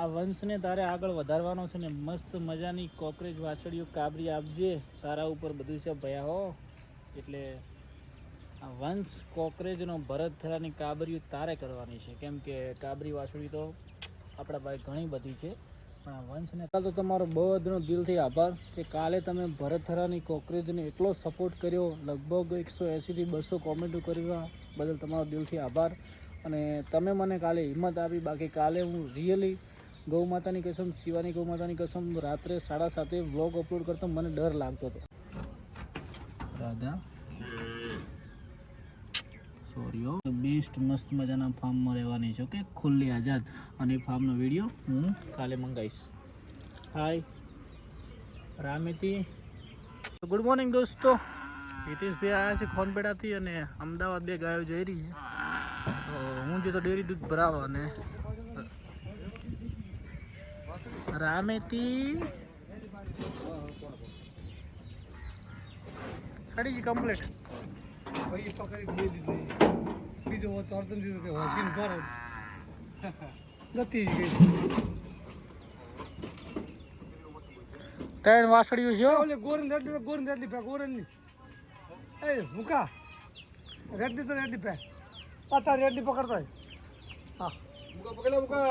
આ વંશને તારે આગળ વધારવાનો છે ને મસ્ત મજાની કોકરેજ વાસળીઓ કાબરી આપજે. તારા ઉપર બધું છે ભયા હો. એટલે આ વંશ કોકરેજનો ભરત થરાની કાબરીઓ તારે કરવાની છે, કેમ કે કાબરી વાસળી તો આપણા પાસે ઘણી બધી છે, પણ આ વંશને તો તમારો બધાનો દિલથી આભાર કે કાલે તમે ભરત થરાની કોકરેજને એટલો સપોર્ટ કર્યો. લગભગ 180થી 200 કોમેન્ટો કરવા બદલ તમારો દિલથી આભાર. અને તમે મને કાલે હિંમત આપી. બાકી કાલે હું રિયલી ગૌ માતાની કસમ, શિવાની ગૌ માતાની કસમ, રાત્રે 7:30 વ્લોગ અપલોડ કરતો મને ડર લાગતો હતો. રાધા સોરીઓ બેસ્ટ મસ્ત મજાના ફાર્મમાં રહેવાની છે. ઓકે, ખુલ્લી આઝાદ. અને ફાર્મનો વિડીયો હું કાલે મંગાવીશ. હાય રામેતી, ગુડ મોર્નિંગ દોસ્તો. હિતેશભાઈ આવ્યા છે ખોનપેડાથી અને અમદાવાદ 2 ગાયો જઈ રહી છે. તો હું જે તો ડેરી દૂધ ભરાવો અને રામેતી સાડી કમ્પ્લીટ બીજો અર્ધન દીધું કે હોશીન ભર નથી ગઈ. 3 વાસળીઓ છે. ઓલે ગોરન રેડલી પે ગોરનની એ મુકા રેડલી તો રેડલી પે પાતા રેડલી પકડતા હા મુકા પકડલા મુકા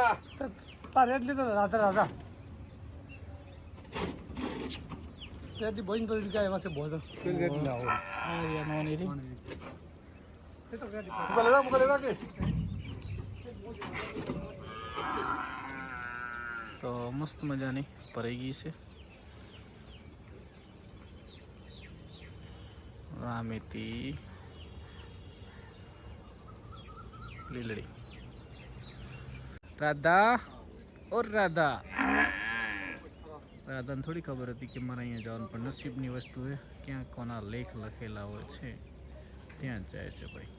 તા રેડલી તો રાધા રેડલી બોઈન તો ગાય વાસે બોધ રેડલી આવો આ યાર નોની રી એ તો રેડલી મુકા લેવા કે તો મસ્ત મજાની ભરાઈ ગઈ છે. રામેતી લીલડી રાધા ઓર રાધાને થોડી ખબર હતી કે મારે અહીંયા જવાનું, પણ નસીબની વસ્તુ છે. ક્યાં કોના લેખ લખેલા હોય છે ત્યાં જ જાય છે ભાઈ.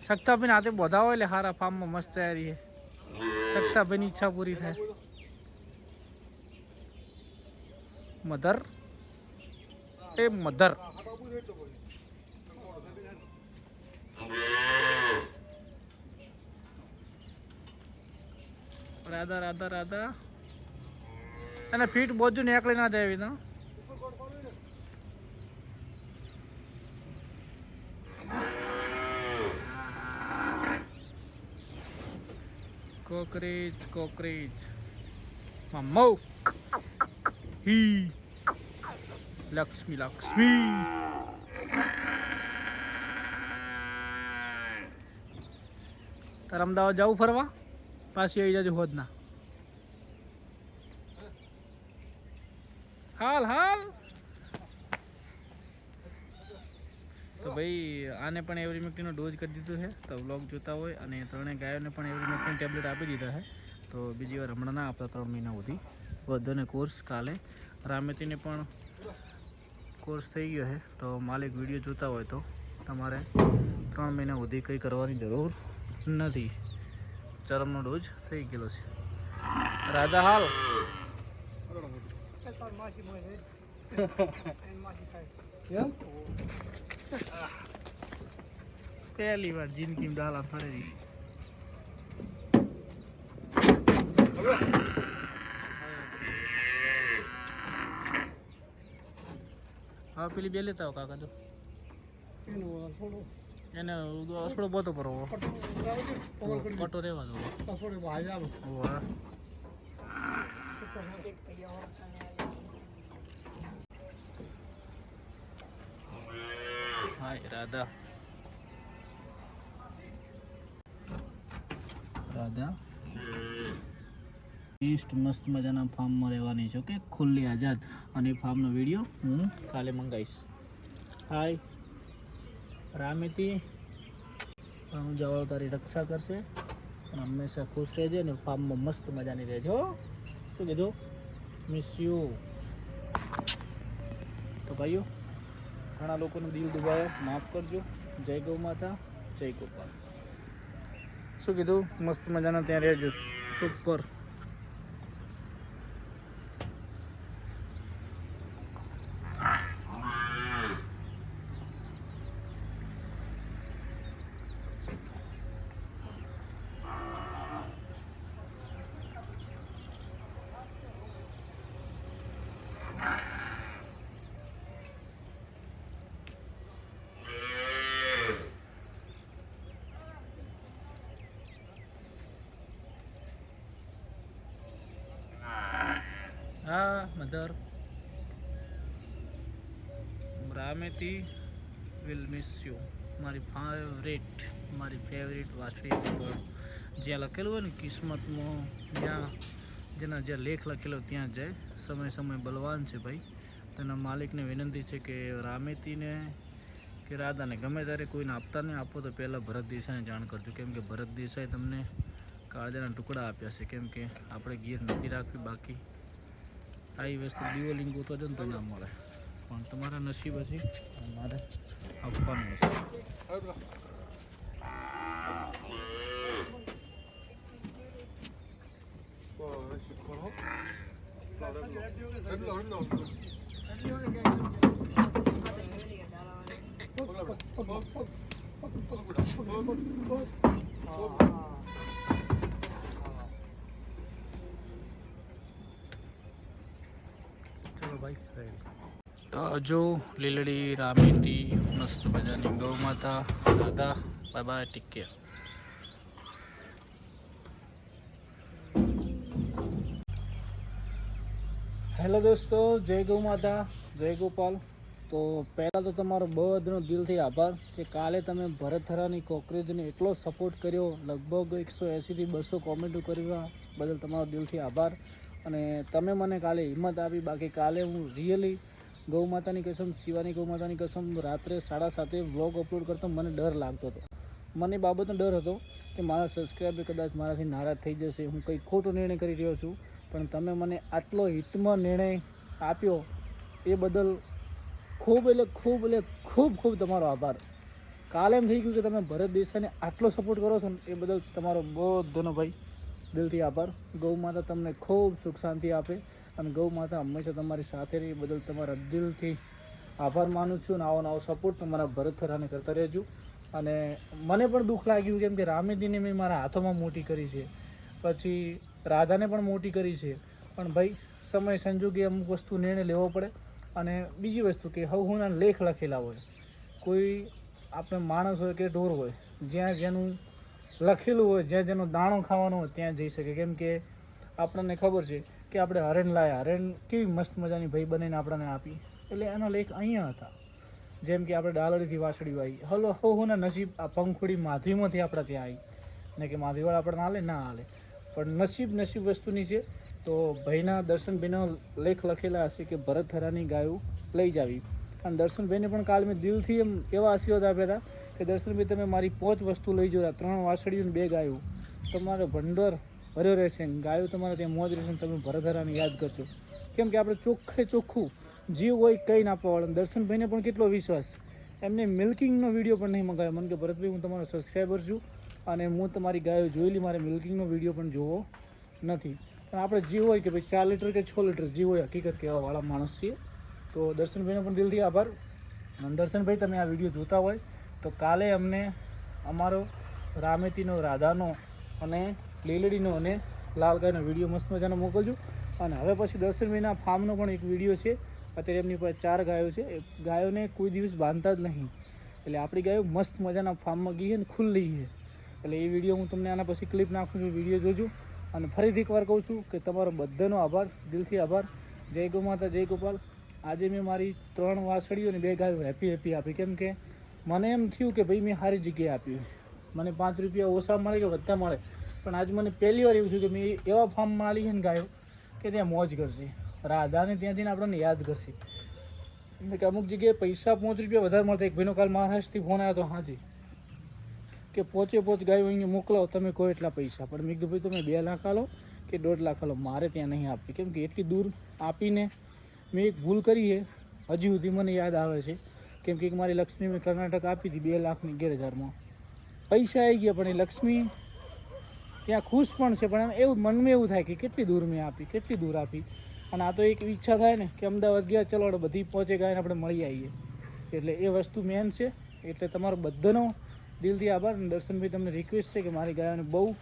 સખ્તાભાઈને હાથે બોધા હોય એટલે સારા ફાર્મમાં મસ્ત તૈયારી છે. સખ્તાભાઈની ઈચ્છા પૂરી થાય. મધર એ મધર રાધા અને ફીટ બોજુ ને એકલી ના જાય તો કોકરેજ મમ્મો હી લક્ષ્મી તારે અમદાવાદ જવું ફરવા? પાછી આવી જજો હોદના. હાલ તો ભાઈ આને પણ એવરીમેક્ટિનનો ડોઝ કરી દીધો છે. તો વ્લોગ જોતા હોય અને 3 ગાયોને પણ એવરીમેક્ટિન ટેબ્લેટ આપી દીધા છે. તો બીજી વાર હમણાં ના આપતા 3 મહિના સુધી વધોને કોર્સ. કાલે રામેતીને પણ કોર્સ થઈ ગયો છે. તો માલિક વિડીયો જોતા હોય તો તમારે 3 મહિના સુધી કંઈ કરવાની જરૂર નથી. ચરમનો ડોઝ થઈ ગયેલો છે. રાધા હાલ પહેલી વાર જિંદગીમાં ડાલા ફરેલી. હા પેલી બે લેતા આવો કાકા. તો એને અસડો બોતો પર કટો રહેવા દો. હાય રાધા બેસ્ટ મસ્ત મજાના ફાર્મમાં રહેવાની છે. ઓકે, ખુલ્લી આઝાદ. અને ફાર્મનો વિડીયો હું કાલે મંગાવીશ. હાય રામેતી હું જવાબ તારી રક્ષા કરશે અને હંમેશા ખુશ રહેજે અને ફાર્મમાં મસ્ત મજાની રહેજો. શું કીધું? Miss you. તો ભાઈઓ ઘણા લોકોનું દિલ દુભાયો, માફ કરજો. જય ગૌ માતા, જય ગોપાલ. શું કીધું? મસ્ત મજાના ત્યાં રહેજો. સુપર. હા મધર રામેતી વિલ મિસ યુ. મારી ફેવરેટ વાછડી. જ્યાં લખેલું હોય ને કિસ્મતમાં, જેના જ્યાં લેખ લખેલો ત્યાં જાય. સમય બલવાન છે ભાઈ. તેના માલિકને વિનંતી છે કે રામેતીને કે રાધાને ગમે ત્યારે કોઈને આપતા નહીં આપો તો પહેલાં ભરત દેસાઈને જાણ કરજો. કેમ કે ભરત દેસાઈ તમને કાળજાના ટુકડા આપ્યા છે. કેમ કે આપણે ગીર નથી રાખવી. બાકી આવી વસ્તુ દિવાલિંગ ગોતવા જાય ને તો ના મળે, પણ તમારા નસીબ હશે મારે આપવાનું હશે. ચલો ભાઈ તો જો લીલડી રામેતી મસ્ત મજાની ગૌ માતા Radha. Bye bye, take care. Hello દોસ્તો, જય ગૌ માતા, જય ગોપાલ. તો પહેલાં તો તમારો બધાનો દિલથી આભાર કે કાલે તમે ભરતથરાની કોકરેજને એટલો સપોર્ટ કર્યો. લગભગ 180થી 200 કોમેન્ટો કરવા બદલ તમારો દિલથી આભાર. અને તમે મને કાલે હિંમત આપી. બાકી કાલે હું રિયલી ગૌ માતાની કસમ, શિવાની ગૌ માતાની કસમ, રાત્રે 7:30 વ્લોગ અપલોડ કરતો મને ડર લાગતો હતો. મને બાબતનો ડર હતો કે મારા સબસ્ક્રાઈબર કદાચ મારાથી નારાજ થઈ જશે, હું કંઈ ખોટો નિર્ણય કરી રહ્યો છું. પણ તમે મને આટલો હિતમાં નિર્ણય આપ્યો એ બદલ ખૂબ તમારો આભાર. કાલે એમ થઈ ગયું કે તમે ભરત દેસાઈને આટલો સપોર્ટ કરો છો ને, એ બદલ તમારો બધાનો ભાઈ દિલથી આભાર. ગૌ માતા તમને ખૂબ સુખ શાંતિ આપે અને ગૌ માતા હંમેશા તમારી સાથે રહી, એ બદલ તમારા દિલથી આભાર માનું છું. અને આવો નવો સપોર્ટ તમારા ભરતથરાને કરતા રહેજો. અને મને પણ દુઃખ લાગ્યું કેમ કે રામેતીને મેં મારા હાથોમાં મોટી કરી છે, પછી રાધાને પણ મોટી કરી છે. પણ ભાઈ સમય સંજોગે અમુક વસ્તુ નિર્ણય લેવો પડે. અને બીજી વસ્તુ કે હવના લેખ લખેલા હોય, કોઈ આપણે માણસ હોય કે ઢોર હોય, જ્યાં જેનું લખેલું હોય, જ્યાં જેનો દાણો ખાવાનો હોય ત્યાં જઈ શકે. કેમ કે આપણને ખબર છે કે આપણે હરણ લાયા, હરણ કેવી મસ્ત મજાની ભાઈ બનાવીને આપણને આપી, એટલે એનો લેખ અહીંયા હતા. જેમ કે આપણે ડાલડીથી વાસળી આવી, હવના નસીબ આ પંખુડી માધવીમાંથી આપણા ત્યાં આવી ને કે માધવીવાળા આપણને હાલે ના હાલે, પણ નસીબ વસ્તુની છે. તો ભાઈના દર્શનભાઈનો લેખ લખેલા હશે કે ભરતથરાની ગાયો લઈ જાવી. અને દર્શનભાઈને પણ કાલે મેં દિલથી એવા આશીર્વાદ આપ્યા હતા કે દર્શનભાઈ તમે મારી 5 વસ્તુ લઈ જજો, 3 વાસળીઓ અને 2 ગાયો, તમારો ભંડોર ભર્યો રહેશે, ગાયો તમારે ત્યાં મોજ રહેશે, તમે ભરતથરાને યાદ કરજો. કેમ કે આપણે ચોખ્ખું જીવ હોય કંઈ ના આપવાવાળા. દર્શનભાઈને પણ કેટલો વિશ્વાસ, એમને મિલ્કિંગનો વિડીયો પણ નહીં મંગાવ્યો. મને કે ભરતભાઈ હું તમારો સબસ્ક્રાઈબર છું અને હું તમારી ગાયો જોયેલી, મારે મિલ્કિંગનો વિડીયો પણ જોવો નથી. પણ આપણે જીવ હોય કે ભાઈ 4 લીટર કે 6 લીટર જીવ હોય, હકીકત કહેવાવાળા માણસ છીએ. તો દર્શનભાઈનો પણ દિલથી આભાર. અને દર્શનભાઈ તમે આ વિડીયો જોતા હોય તો કાલે અમને અમારો રામેતીનો, રાધાનો અને લીલડીનો અને લાલગાયનો વિડીયો મસ્ત મજાનો મોકલજો. અને હવે પછી દર્શનભાઈના ફાર્મનો પણ એક વિડીયો છે. અત્યારે એમની પાસે 4 ગાયો છે. એ ગાયોને કોઈ દિવસ બાંધતા જ નહીં, એટલે આપણી ગાયો મસ્ત મજાના ફાર્મમાં ગઈ છે ને ખુલ્લી છે. એટલે એ વિડીયો હું તમને આના પછી ક્લિપ નાખું છું, વિડીયો જોજો. અને ફરીથી એકવાર કહું છું કે તમારો બધાનો આભાર, દિલથી આભાર. જય ગૌ માતા, જય ગોપાલ. આજે મેં મારી 3 વાસળીઓ અને 2 ગાયો હેપી આપી. કેમ કે મને એમ થયું કે ભાઈ મેં સારી જગ્યાએ આપી, મને 5 રૂપિયા ઓછા મળે કે વધતા મળે, પણ આજે મને પહેલી વાર એવું થયું કે મેં એવા ફાર્મમાં આલી છે ને ગાયો કે ત્યાં મોજ કરશે, રાધાને ત્યાંથી આપણને યાદ કરશે. એટલે કે અમુક જગ્યાએ પૈસા 5 રૂપિયા વધારે મળતા. એક ભાઈનો કાલ મહારાષ્ટ્રથી ફોન આવ્યો હતો હાજી કે 5 ગાયો અહીંયા મોકલાવો, તમે કહો એટલા પૈસા. પણ મેં કીધું ભાઈ તમે 2 લાખ આલો કે 1.5 લાખ આલો, મારે ત્યાં નહીં આપવી. કેમ કે એટલી દૂર આપીને મેં એક ભૂલ કરી છે, હજી સુધી મને યાદ આવે છે. કેમ કે મારી લક્ષ્મી મેં કર્ણાટક આપી હતી 2,11,000 પૈસા આવી ગયા, પણ એ લક્ષ્મી ત્યાં ખુશ પણ છે, પણ એવું મનમાં એવું થાય કે કેટલી દૂર મેં આપી, કેટલી દૂર આપી. અને આ તો એક ઈચ્છા થાય ને કે અમદાવાદ ગયા, ચલો બધી પહોંચે ગાયને આપણે મળી આવીએ. એટલે એ વસ્તુ મેન છે. એટલે તમારો બધાનો દિલથી આભાર. અને દર્શનભાઈ તમને રિક્વેસ્ટ છે કે મારી ગાયોને બહુ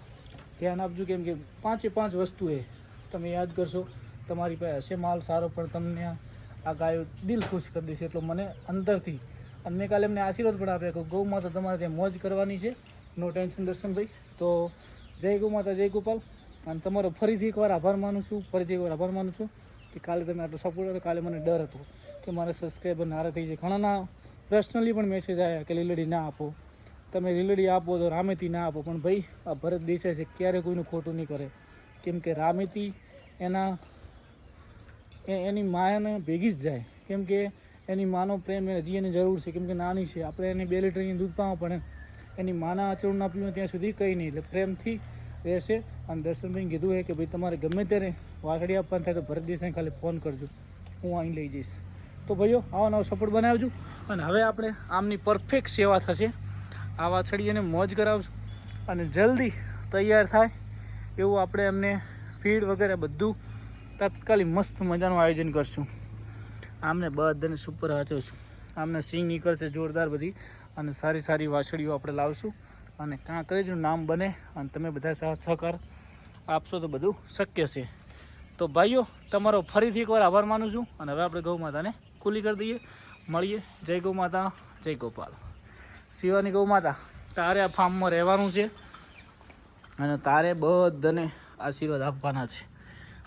ધ્યાન આપજો. કેમ કે 5 વસ્તુ એ તમે યાદ કરશો, તમારી પાસે હશે માલ સારો, પણ તમને આ ગાયો દિલ ખુશ કરી દેશે. એટલો મને અંદરથી, અને મેં કાલે એમને આશીર્વાદ પણ આપ્યા કે ગૌ માતા તમારે ત્યાં મોજ કરવાની છે, નો ટેન્શન દર્શનભાઈ. તો જય ગૌ માતા, જય ગોપાલ. અને તમારો ફરીથી એકવાર આભાર માનું છું, કે કાલે તમે આટલો સપોર્ટ હતો, કાલે મને ડર હતો કે મારા સબસ્ક્રાઈબર નારા થઈ જાય. ઘણાના પર્સનલી પણ મેસેજ આવ્યા કે લીલડી ના આપો, તમે લીલડી આપો તો રામેતી ના આપો. પણ ભાઈ આ ભરત દેસાઈ છે, ક્યારે કોઈનું ખોટું નહીં કરે. કેમ કે રામેતી એની માને ભેગી જ જાય. કેમ કે એની માનો પ્રેમ હજી એની જરૂર છે. કેમ કે નાની છે, આપણે એને 2 લીટર દૂધ પાવા પડે. એની માના આચરણ ના પીવું ત્યાં સુધી કંઈ નહીં, એટલે પ્રેમથી રહેશે. અને દર્શનભાઈ કીધું છે કે ભાઈ તમારે ગમે ત્યારે વાસળી આપવાનું થાય તો ભરત દેસાઈ ખાલી ફોન કરજો, હું અહીં લઈ જઈશ. તો ભાઈઓ આવો નવો સપોર્ટ બનાવજો. અને હવે આપણે આમની પરફેક્ટ સેવા થશે. આ વાછડીને મોજ કરાવશું અને જલ્દી તૈયાર થાય એવું આપણે એમને ફીડ વગેરે બધું તાત્કાલિક મસ્ત મજાનું આયોજન કરશું. આમને બધાને સુપર હાચવશું. આમને સિંગ નીકળશે જોરદાર બધી, અને સારી સારી વાછડીઓ આપણે લાવશું. અને કાંકરેજનું નામ બને અને તમે બધા સાથ સહકાર આપશો તો બધું શક્ય છે. તો ભાઈઓ તમારો ફરીથી એકવાર આભાર માનું છું. અને હવે આપણે ગૌ માતાને ખુલ્લી કરી દઈએ. મળીએ. જય ગૌ માતા, જય ગોપાલ. શિવાની ગૌ માતા, તારે આ ફાર્મમાં રહેવાનું છે અને તારે બધાને આશીર્વાદ આપવાના છે.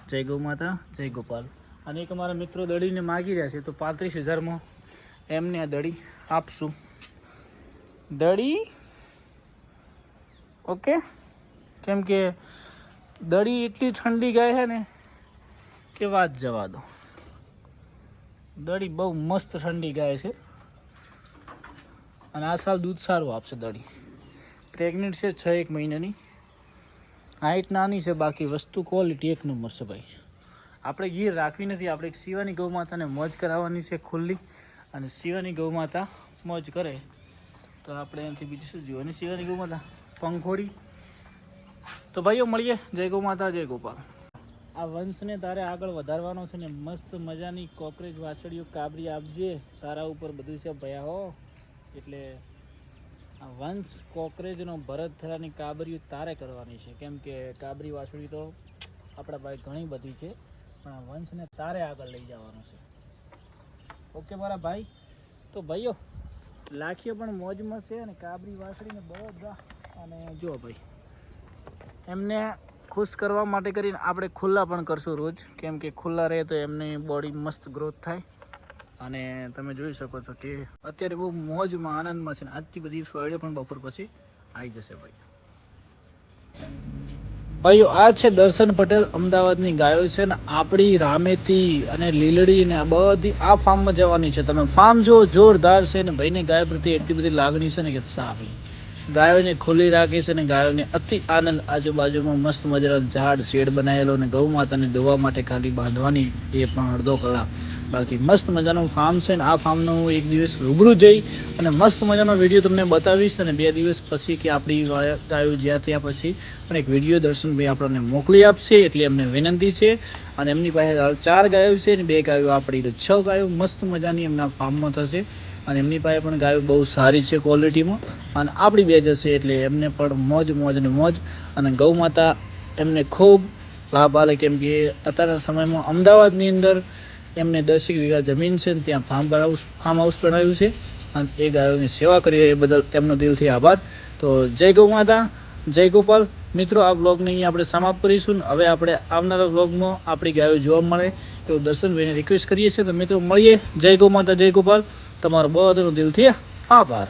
જય ગૌ માતા, જય ગોપાલ. અને એક અમારા મિત્રો દડીને માગી રહ્યા છે, તો 35,000માં એમને આ દડી આપશું. દડી ઓકે. કેમ કે દડી એટલી ઠંડી ગાય છે ને કે વાત જવા દો. દડી બહુ મસ્ત ઠંડી ગાય છે અને આ સાલ દૂધ સારું આપશે. દડી પ્રેગ્નન્ટ છે, 6-1 મહિનાની. હાઈટ નાની છે, બાકી વસ્તુ ક્વોલિટી એક નંબર છે ભાઈ. આપણે ગીર રાખવી નથી, આપણે એક શિવાની ગૌ માતાને મોજ કરાવવાની છે ખુલ્લી. અને શિવાની ગૌ માતા મોજ કરે તો આપણે એનાથી બીજું શું જોયું. અને શિવાની ગૌ માતા પંખોડી. તો ભાઈઓ મળીએ. જય ગૌ માતા, જય ગોપાલ. આ વંશને તારે આગળ વધારવાનો છે ને મસ્ત મજાની કોકરેજ વાસળીઓ કાબરી આપજે. તારા ઉપર બધું છે ભયા હો. એટલે આ વંશ કોકરેજનો ભરત થરાની કાબરીઓ તારે કરવાની છે. કેમ કે કાબરી વાસળી તો આપણા ભાઈ ઘણી બધી છે, પણ આ વંશને તારે આગળ લઈ જવાનું છે. ઓકે મારા ભાઈ. તો ભાઈઓ લાખીઓ પણ મોજમાં છે અને કાબરી વાસળીને બધા. અને જો ભાઈ એમને ખુશ કરવા માટે કરીને આપણે ખુલ્લા પણ કરશું રોજ. કેમ કે ખુલ્લા રહે તો એમની બોડી મસ્ત ગ્રોથ થાય. અને તમે જોઈ શકો છો કે અત્યારે બહુ મોજમાં આનંદમાં છે. ને આજથી બધી સોયડે પણ બપોર પછી આવી જશે ભાઈ. ભાઈઓ આ છે દર્શન પટેલ, અમદાવાદની ગાયો છે ને આપણી રામેતી અને લીલડી ને આ બધી આ ફાર્મમાં જવાની છે. તમે ફાર્મ જો જોરદાર છે ને ભાઈને ગાય પ્રત્યે એટલી બધી લાગણી છે ને કે સારી. ગાયોને ખુલ્લી રાખી છે ને ગાયોને અતિ આનંદ. આજુબાજુમાં મસ્ત મજાના ઝાડ શેડ બનાવેલો અને ગૌ માતાને ધોવા માટે ખાલી બાંધવાની એ પણ અડધો કલાક. બાકી મસ્ત મજાનું ફાર્મ છે ને આ ફાર્મનો હું એક દિવસ રૂબરૂ જઈ અને મસ્ત મજાનો વિડીયો તમને બતાવીશ. અને 2 દિવસ પછી કે આપણી ગાયો જ્યાં ત્યાં પછી પણ એક વિડીયો દર્શનભાઈ આપણને મોકલી આપશે. એટલે એમને વિનંતી છે. અને એમની પાસે 4 ગાયો છે ને 2 ગાયો આપણી, તો 6 ગાયો મસ્ત મજાની એમના ફાર્મમાં થશે. અને એમની પાસે પણ ગાયો બહુ સારી છે ક્વોલિટીમાં. અને આપણી 2 જશે એટલે એમને પણ મોજ ને મોજ. અને ગૌ માતા એમને ખૂબ લાભ આલે. કેમ કે અત્યારના સમયમાં અમદાવાદની અંદર એમને 10 વીઘા જમીન છે ને ત્યાં ફાર્મ હાઉસ બનાવ્યું છે. અને એ ગાયોની સેવા કરી એ બદલ તેમનો દિલથી આભાર. તો જય ગૌ માતા, જય ગોપાલ. મિત્રો આ બ્લોગને અહીં આપણે સમાપ્ત કરીશું. હવે આપણે આવનારા બ્લોગમાં આપણી ગાયો જોવા મળે એવું દર્શનભાઈને રિક્વેસ્ટ કરીએ છીએ. તો મિત્રો મળીએ. જય ગૌ માતા, જય ગોપાલ. તમારો બધાનો દિલથી આભાર.